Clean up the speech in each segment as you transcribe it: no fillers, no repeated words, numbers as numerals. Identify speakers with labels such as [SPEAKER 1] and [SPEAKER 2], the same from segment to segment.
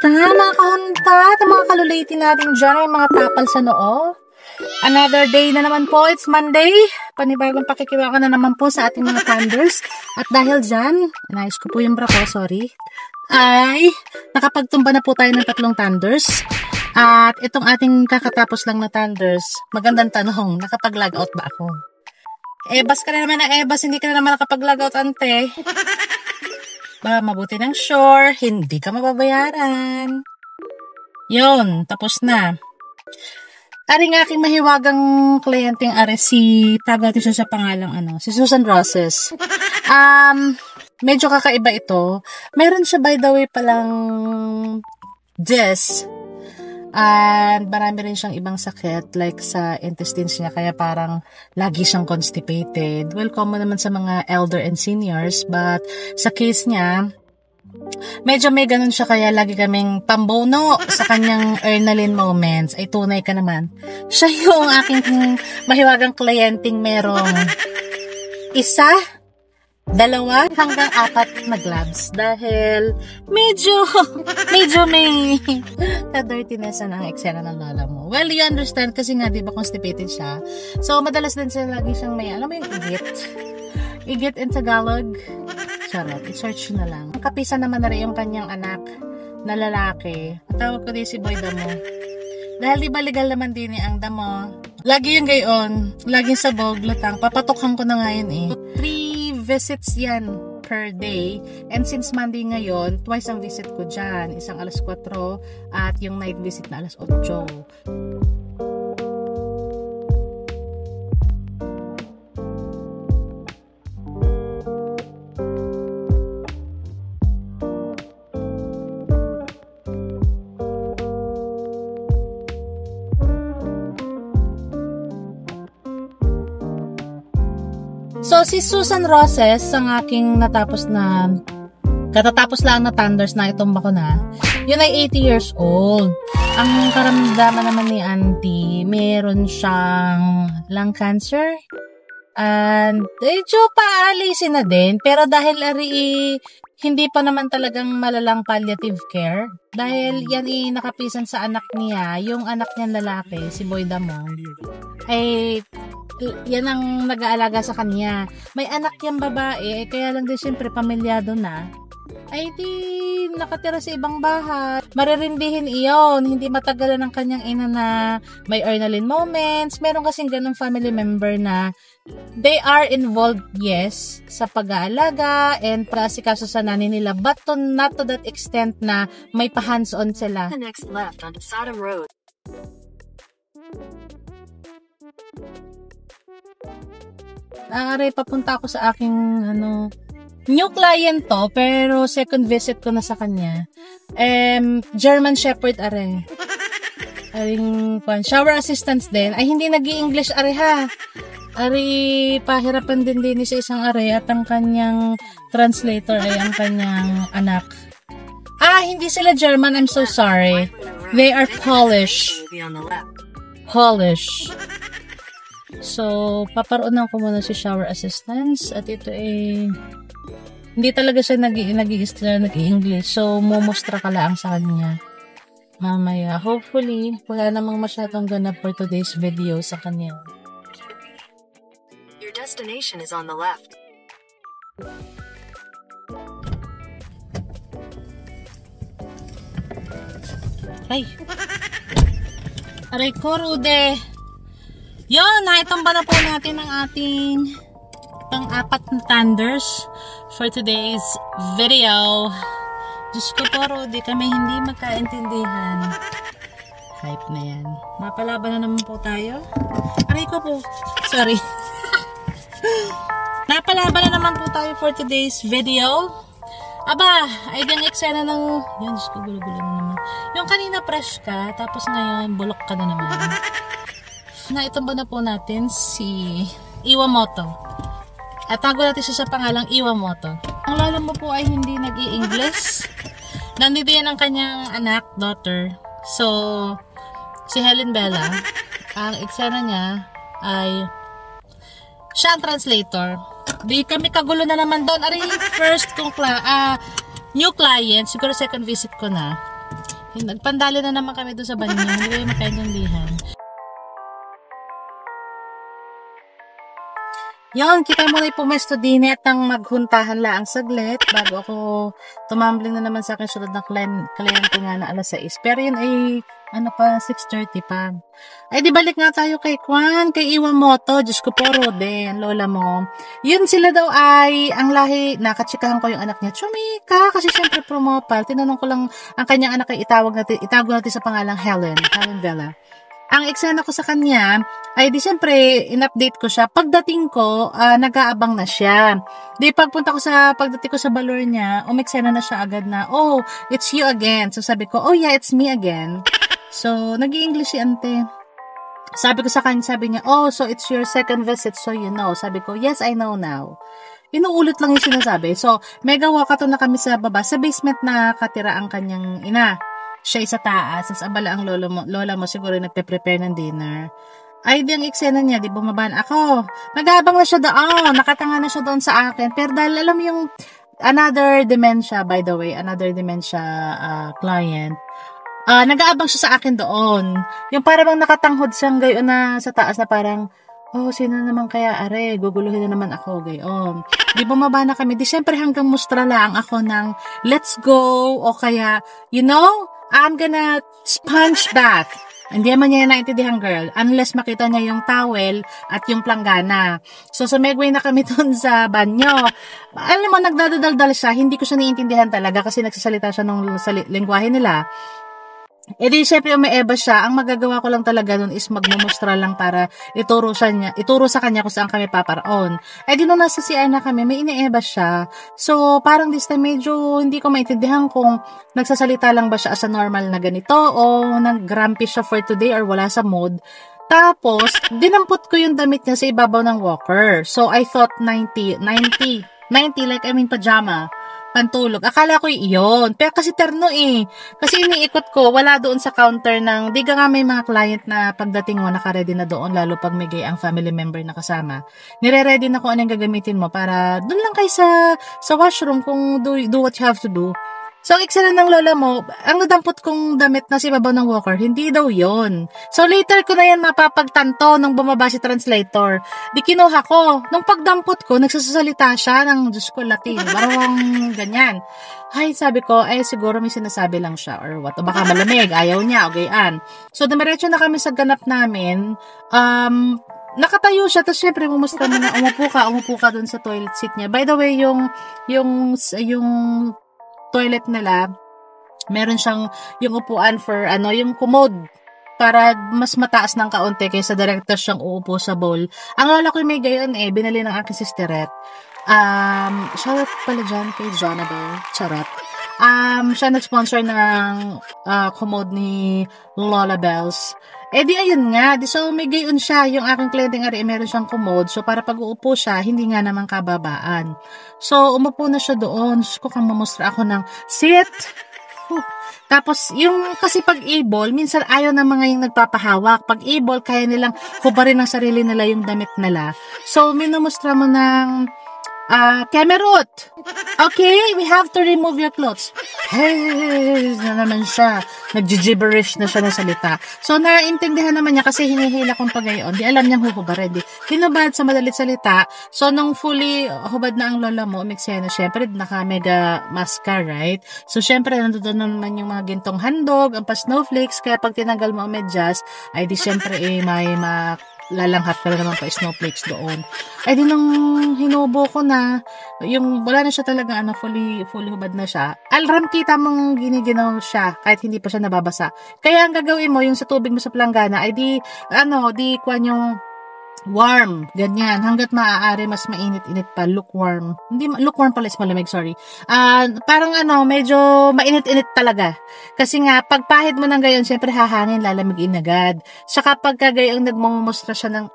[SPEAKER 1] Kamusta mga kahunta at mga kaluliti natin dyan ay mga tapal sa noo? Another day na naman po, it's Monday. Panibagong pakikiwa na naman po sa ating mga thunders. At dahil dyan, inayos ko po yung bra ko, sorry. Ay, nakapagtumba na po tayo ng 3 thunders. At itong ating kakatapos lang na thunders, magandang tanong, nakapag-log out ba ako? Ebas ka na naman na ebas, hindi ka na naman nakapag-log out, ante. Ba, mabuti ng sure, hindi ka mababayaran. Yon, tapos na. Aring aking mahiwagang kliyenteng are si taga siya sa pangalang si Susan Roses. Medyo kakaiba ito. Meron siya by the way palang Jess. And marami rin siyang ibang sakit like sa intestines niya kaya parang lagi siyang constipated. Well, common naman sa mga elder and seniors but sa case niya medyo may ganun siya kaya lagi kaming pambono sa kanyang Ernalyn moments. Ay tunay ka naman. Siya yung aking mahiwagang kliyenteng merong 1, 2 hanggang 4 na gloves dahil medyo may na-dirtiness na ang eksena ng lola mo. Well, you understand kasi nga diba constipated siya. So, madalas din siya lagi siyang may, alam mo yung igit in Tagalog. Charot, i-search na lang. Kapisa naman na rin yung kanyang anak na lalaki. Tawag ko din si Boy Damo. Dahil diba legal naman din ang damo. Lagi yung gayon, laging sabog, lutang. Papatukan ko na ngayon 3 visits yan per day. And since Monday ngayon, twice ang visit ko dyan. Isang alas 4 at yung night visit na alas 8. So, si Susan Roses, ang aking katatapos lang na thunders na itumba ko na, yun ay 80 years old. Ang karamdaman naman ni auntie, meron siyang lung cancer. And, medyo paalisin na din. Pero dahil hindi pa naman talagang malalang palliative care, dahil yan nakapisan sa anak niya, yung anak niyang lalaki, si Boy Damo, ay yan ang nag-aalaga sa kanya. May anak yung babae, kaya lang din siyempre pamilyado na, ay di nakatira sa ibang bahay. Maririndihin iyon, hindi matagalan ng kanyang ina na may Ernalyn moments. Meron kasing ganong family member na they are involved, yes, sa pag-aalaga and prasikaso sa nanay nila, but not to that extent na may pa-hands-on sila.
[SPEAKER 2] The next left onto Sodom Road.
[SPEAKER 1] Papunta ako sa aking new client to, pero second visit ko na sa kanya. German Shepherd shower assistants din. Ay, hindi nag-i-English ha. Pahirapan din sa isang at ang kanyang translator ay ang kanyang anak. Hindi sila German, I'm so sorry. They are Polish. So, paparoonan ko muna si shower assistants at ito hindi talaga siya nag-i-English. So, mumustra ka lang sa kanya. Mamaya, hopefully, wala namang masyadong ganap for today's video sa kanya.
[SPEAKER 2] Your destination is on the left.
[SPEAKER 1] Ay! Aray ko, Rude! Yun, naitumba na po natin ang ating pang-4 na thunders for today's video. Diyos ko po, Rudy, kami hindi magkaintindihan. Hype na yan. Mapalaban na naman po tayo. Aray ko po. Sorry. Napalaban na naman po tayo for today's video. Aba, ay yung eksena ng... Yan, Diyos ko, gulo-gulo na naman. Yung kanina fresh ka, tapos ngayon bulok ka na naman. Naitumba na po natin si Iwamoto. At tago natin siya sa pangalang Iwamoto. Ang lolo mo po ay hindi nag-i-English. Nandito yan ang kanyang anak, daughter. So, si Helen Bella, ang eksena niya ay siya ang translator. Di kami kagulo na naman doon. Ari, first kong new client, siguro second visit ko na. Nagpandali na naman kami doon sa banyo. Hindi ba yung makaintindihan? Yun, kita mo na yung pumesto din at nang maghuntahan laang saglit bago ako tumambling na naman sa akin sunod na kliyente nga na alas 6. Pero yun ay, 6:30 pa. Ay, di balik nga tayo kay Kwan, kay Iwamoto. Diyos ko po, Rode, ang lola mo. Yun sila daw ay, ang lahi, nakatsikahan ko yung anak niya. Chumika, kasi syempre promopal. Tinanong ko lang, ang kanyang anak ay itago natin sa pangalang Helen Vela. Ang eksena ko sa kanya, ay di siyempre, in-update ko siya. Pagdating ko, nag-aabang na siya. Pagdating ko sa balor niya, umeksena na siya agad na, oh, it's you again. So sabi ko, oh yeah, it's me again. So, nag-i-English si ante. Sabi ko sa kanya, sabi niya, oh, so it's your second visit, so you know. Sabi ko, yes, I know now. Inuulit lang yung sinasabi. So, mega wakato na kami sa baba. Sa basement na katira ang kanyang ina. Siya sa taas, tas abala ang lola mo siguro nagpe-prepare ng dinner. Ay, di ang eksena niya, di bumaba na ako. Nag-aabang na siya doon, nakatanga na siya doon sa akin. Pero dahil alam yung another dementia, by the way, client, nag-aabang siya sa akin doon. Yung parang nakatanghod siyang gayon na sa taas na parang, oh, sino naman kaya are, guguluhin na naman ako gayon. Di bumaba na kami, di syempre hanggang mustra lang ako ng let's go, o kaya, you know, I'm gonna sponge bath. Hindi naman niya naintindihan, girl. Unless makita niya yung towel at yung planggana. So, sumegway na kami dun sa banyo. Alam mo, nagdadaldal siya. Hindi ko siya naiintindihan talaga kasi nagsasalita siya ng lengguwahe nila. E di, syempre, umieba siya. Ang magagawa ko lang talaga nun is magmumustra lang para ituro sa kanya kung saan kami paparaon. E di, nung nasa CR na kami, may inieba siya. So, parang this time, medyo hindi ko maintindihan kung nagsasalita lang ba siya as a normal na ganito o nag-grumpy siya for today or wala sa mood. Tapos, dinampot ko yung damit niya sa ibabaw ng walker. So, I thought 90, like I mean pajama. Pantulog. Akala ko iyon. Pero kasi terno eh. Kasi iniikot ko, wala doon sa counter ng, di ka nga may mga client na pagdating mo, naka-ready na doon, lalo pag may gay ang family member na kasama. Nire-ready na kung anong gagamitin mo para doon lang kayo sa washroom kung do what you have to do. So, eksena ng lola mo, ang nadampot kong damit na si babaw ng walker, hindi daw yon. So, later ko na yan mapapagtanto nung bumaba si translator. Di kinuha ko. Nung pagdampot ko, nagsasalita siya ng, Diyos ko, Latin. Parang ganyan. Ay, sabi ko, siguro may sinasabi lang siya or what. O baka malamig, ayaw niya, o gayaan. So, dumiretso na kami sa ganap namin. Nakatayo siya, tapos syempre, umusta mo na, umupo ka dun sa toilet seat niya. By the way, yung toilet nila, meron siyang yung upuan for yung commode para mas mataas ng kaunti kaysa director siyang uupo sa bowl. Ang lola ko may gayon binili ng aking sisteret. Shout out pala dyan kay Jonabel. Charot. Siya nag-sponsor ng commode ni Lola Bells. Di ayun nga. So may gayon siya. Yung aking clienteng ari, meron siyang commode. So para pag uupo siya, hindi nga naman kababaan. So umupo na siya doon. So kung mamustra ako ng sit. Tapos, yung kasi pag able, minsan ayaw ng mga yung nagpapahawak. Pag able, kaya nilang hubarin ng sarili nila yung damit nila. So, minumustra mo ng Camerot. Okay, we have to remove your clothes. Hey, na naman siya. Nag-gibberish na siya ng salita. So, naintindihan naman niya kasi hinihila kong pagayon. Di alam niyang huhubarin. Hinubad sa madalit salita. So, nung fully hubad na ang lola mo, umiksena, syempre, naka-mega maska, right? So, syempre, nandoon naman yung mga gintong handog, ang pa-snowflakes, kaya pag tinanggal mo ang medyas, ay di syempre, may lalanghap ka na naman pa snowflakes doon. Ay di nung hinubo ko na, yung wala na siya talaga, fully hubad na siya. Alram kita mong giniginaw siya, kahit hindi pa siya nababasa. Kaya ang gagawin mo, yung sa tubig mo sa planggana, ay di kwan yung warm, ganyan, hanggat maaari mas mainit-init pa, lukewarm. Hindi, lukewarm pala is malamig, sorry. Parang medyo mainit-init talaga. Kasi nga, pagpahid mo ng gayon, syempre hahangin, lalamigin agad. Saka pagka gayong nagmumustra siya ng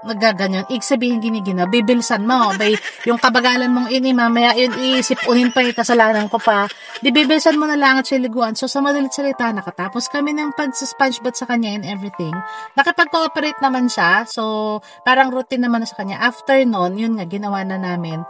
[SPEAKER 1] nagaganyan, ibig sabihin ginigina, bibilsan mo, bay, yung kabagalan mong ini, mamaya yun iisipunin pa, kasalanan ko pa, di bibilsan mo na lang at siya liguan. So, sa madalit salita, nakatapos kami ng pag-sponge bath sa kanya and everything. Nakipag-cooperate naman siya, so, parang routine naman na sa kanya. After nun, yun nga, ginawa na namin.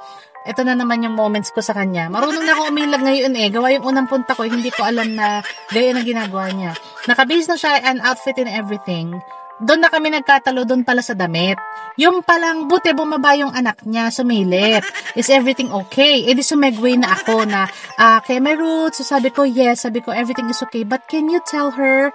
[SPEAKER 1] Ito na naman yung moments ko sa kanya. Marunong na ako umilag ngayon gawa yung unang punta ko, hindi ko alam na gaya na ginagawa niya. Nakabase na siya and outfit and everything. Doon na kami nagkatalo, doon pala sa damit. Yung palang buti bumaba yung anak niya, sumilip. Is everything okay? Di sumegway na ako na, kay my roots. So sabi ko, yes. Sabi ko, everything is okay. But can you tell her,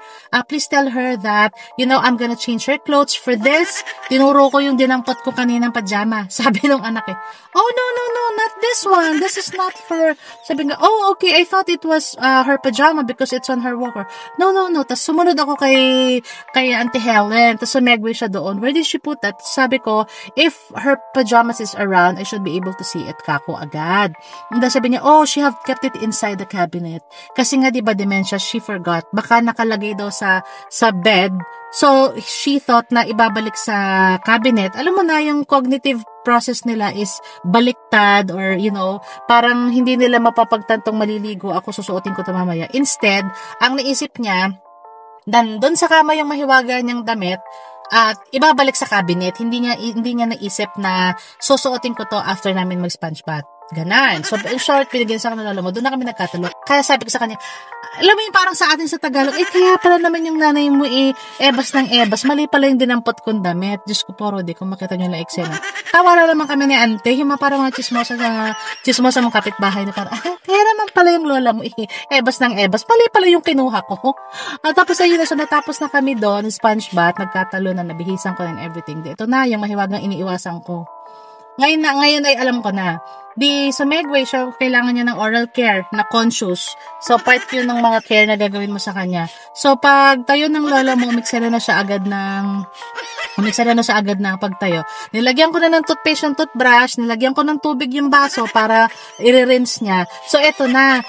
[SPEAKER 1] please tell her that, I'm gonna change her clothes for this. Tinuro ko yung dinampot ko kaninang pajama. Sabi nung anak oh, no, not this one. This is not for, sabi nga, oh, okay. I thought it was her pajama because it's on her walker. No. Tapos sumunod ako kay Auntie Helen. Tapos sumegway siya doon. Where did she put that? Sabi ko, if her pajamas is around, I should be able to see it kako agad. And then sabi niya, oh, she have kept it inside the cabinet. Kasi nga, diba, dementia, she forgot. Baka nakalagay daw sa bed. So, she thought na ibabalik sa cabinet. Alam mo na, yung cognitive process nila is baliktad or, parang hindi nila mapapagtantong maliligo. Ako susuotin ko ito mamaya. Instead, ang naisip niya, doon sa kama yung mahiwaga niyang damit, at ibabalik sa cabinet. Hindi niya naisip na susuotin ko to after namin mag-sponge bath. Ganon. So, in short, pinigyan sa kanila mo, doon na kami nagkatalo. Kaya sabi ko sa kanya, alam mo yung parang sa atin sa Tagalog, kaya pala naman yung nanay mo ebas ng ebas. Mali pala yung dinampot kong damit. Diyos ko po, Rodi, kung makita nyo na eksena. Tawa na naman kami ni Ante, yung parang mga chismosa mong kapitbahay na parang, kaya naman pala yung lola mo, ebas ng ebas. Mali pala yung kinuha ko. Tapos ayun na, so natapos na kami doon, sponge bath, nagkatalo na, nabihisan ko and everything. Ito na, yung mahiwagang iniiwasan ko. Ngayon ay alam ko na. Sumegway siya, kailangan niya ng oral care na conscious. So, part yun ng mga care na gagawin mo sa kanya. So, pag tayo ng lola mo, umiksara na siya agad ng pagtayo. Nilagyan ko na ng toothpaste yung toothbrush, nilagyan ko ng tubig yung baso para i-rinse niya. So, eto na.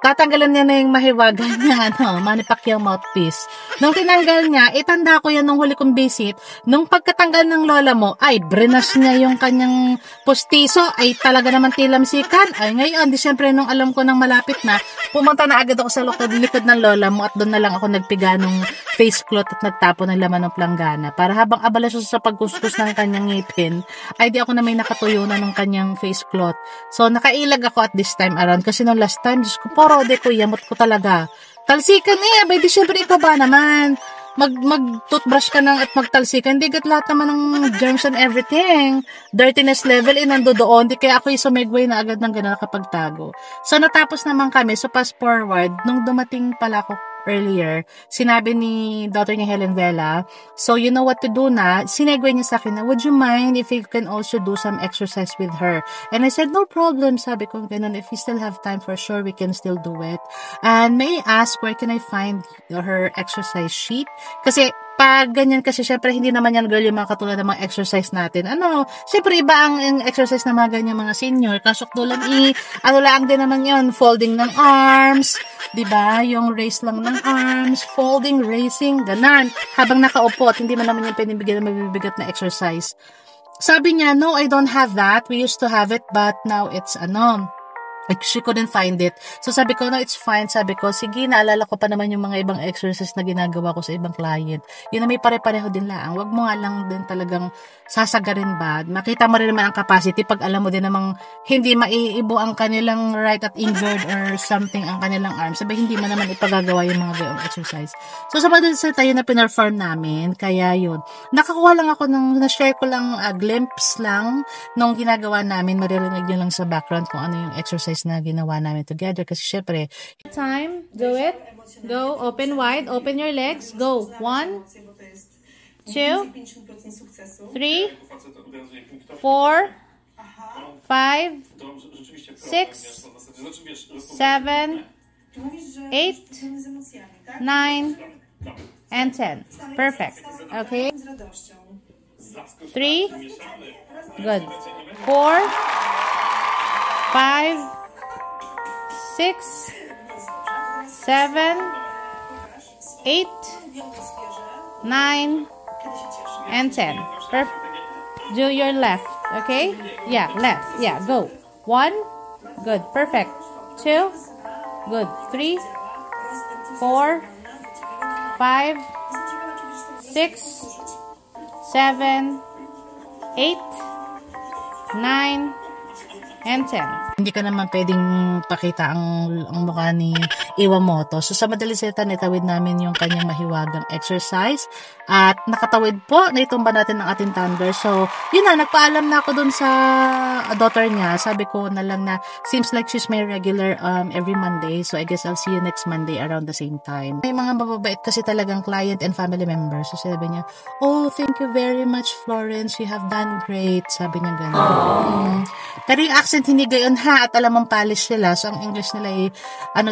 [SPEAKER 1] Tatanggalan niya na yung mahiwagan niya, Manny Pacquiao mouthpiece. Nung tinanggal niya, itanda ko yan nung huli kong visit. Nung pagkatanggal ng lola mo, brenas niya yung kanyang postiso, talaga naman tilamsikan. Ngayon, siyempre, nung alam ko nang malapit na, pumunta na agad ako sa likod ng lola mo at doon na lang ako nagpiga ng face cloth at nagtapo ng laman ng planggana. Para habang abala siya sa pagkuskus ng kanyang ngipin, di ako na may nakatuyo na ng kanyang face cloth. So, nakailag ako at this time around kasi nung last time, Diyos ko po, Rode ko, yamot ko talaga. Talsikan abay, di syempre ikaw ba naman? Mag-toothbrush ka nang at magtalsikan, di gat lahat naman ng germs and everything. Dirtiness level, nando doon. Di kaya ako sumegway na agad ng gano'n nakapagtago. So, natapos naman kami. So, fast forward, nung dumating pala ako earlier, sinabi ni daughter ni Helen Vela, so you know what to do na, sinegway niya sa akin na, would you mind if you can also do some exercise with her? And I said, no problem, sabi ko ganun, if we still have time, for sure, we can still do it. And may I ask, where can I find her exercise sheet? Kasi, pag ganyan kasi, syempre, hindi naman yan, girl, yung mga katulad ng mga exercise natin. Syempre, iba ang exercise ng mga ganyan mga senior. Kasukdulan, lang din naman yun, folding ng arms, diba? Yung raise lang ng arms, folding, raising, ganan. Habang nakaupo at hindi man naman yung pinibigyan ng mabibigat na exercise. Sabi niya, no, I don't have that. We used to have it, but now it's she couldn't find it. So sabi ko, no, it's fine. Sabi ko, sige, naalala ko pa naman yung mga ibang exercises na ginagawa ko sa ibang client. Yun na may pare-pareho din lang. Wag mo nga lang din talagang sasagarin ba. Makita mo rin naman ang capacity pag alam mo din namang hindi maiibo ang kanilang right at injured or something ang kanilang arm. Sabi, hindi mo naman ipagagawa yung mga gayong exercise. So sa mga tayo na pinerform namin, kaya yun. Nakakuha lang ako na-share ko lang glimpse lang nung ginagawa namin. Maririnig nyo lang sa background kung ano yung exercise na ginawa namin together kasi syempre time, do it, go, open wide, open your legs, go, 1 2 3 4 5 6 7 8 9 and 10. Perfect. Okay. 3 good, 4 5 6 7 8 9 and 10. Perfect. Do your left. Okay? Yeah, left. Yeah, go. 1. Good. Perfect. 2. Good. 3. 4. 5. 6. 7. 8. 9. And 10. Hindi ka naman pwedeng pakita ang mukha ni Iwamoto. So, sa madaling salita, nitawid namin yung kanyang mahiwagang exercise. At nakatawid po, naitumba natin ang ating thunder. So, yun na, nagpaalam na ako dun sa daughter niya. Sabi ko na lang na, seems like she's my regular every Monday. So, I guess I'll see you next Monday around the same time. May mga mababait kasi talagang client and family members. So, sabi niya, oh, thank you very much, Florence. You have done great. Sabi niya gano'n. Pero yung accent hindi gayon ha, at alam mong polish sila. So, ang English nila ay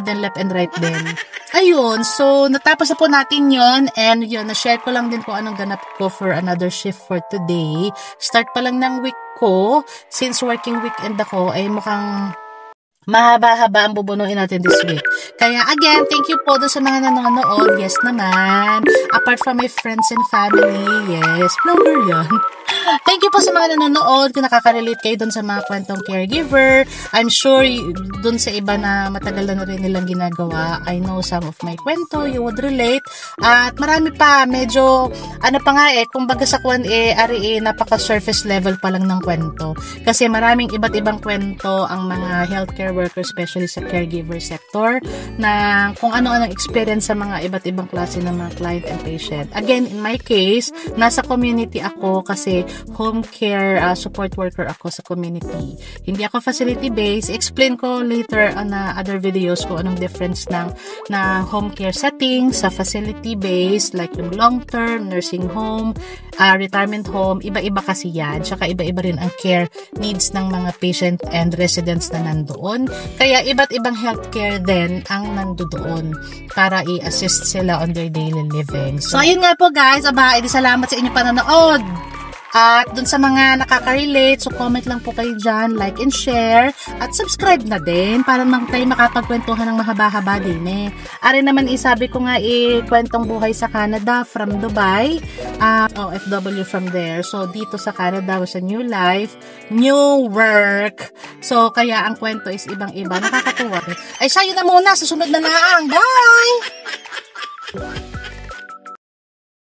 [SPEAKER 1] din, left and right din. Ayun, so, natapos na po natin yon. And yun, na-share ko lang din kung anong ganap ko for another shift for today. Start pa lang ng week ko. Since working weekend ako, ay mukhang mahaba-haba ang bubunuin natin this week. Kaya again, thank you po doon sa mga nanonood. Yes naman. Apart from my friends and family. Yes, vlogger yan. Thank you po sa mga nanonood. Kung nakaka-relate kayo doon sa mga kwentong caregiver. I'm sure doon sa iba na matagal na rin nilang ginagawa. I know some of my kwento. You would relate. At marami pa. Medyo, pa nga kumbaga sa napaka-surface level pa lang ng kwento. Kasi maraming iba't ibang kwento ang mga healthcare workers, especially sa caregiver sector, na kung ano-anong experience sa mga iba't ibang klase ng mga client and patient. Again, in my case, nasa community ako kasi home care support worker ako sa community. Hindi ako facility-based. Explain ko later on other videos kung anong difference ng home care setting sa facility-based, like yung long-term, nursing home, retirement home. Iba-iba kasi yan. Tsaka iba-iba rin ang care needs ng mga patient and residents na nandoon. Kaya iba't ibang healthcare din ang nandoon para i-assist sila on their daily living. So, ayun nga po guys. Salamat sa inyong panonood. At dun sa mga nakaka-relate, so comment lang po kayo dyan, like and share, at subscribe na din para tayo makapagkwentuhan ng mahaba-haba din eh. Ari naman isabi ko nga kwentong buhay sa Canada from Dubai, OFW from there. So dito sa Canada was a new life, new work. So kaya ang kwento is ibang-iba, nakakatuwa. Ay, sayo na muna, susunod na lang. Bye!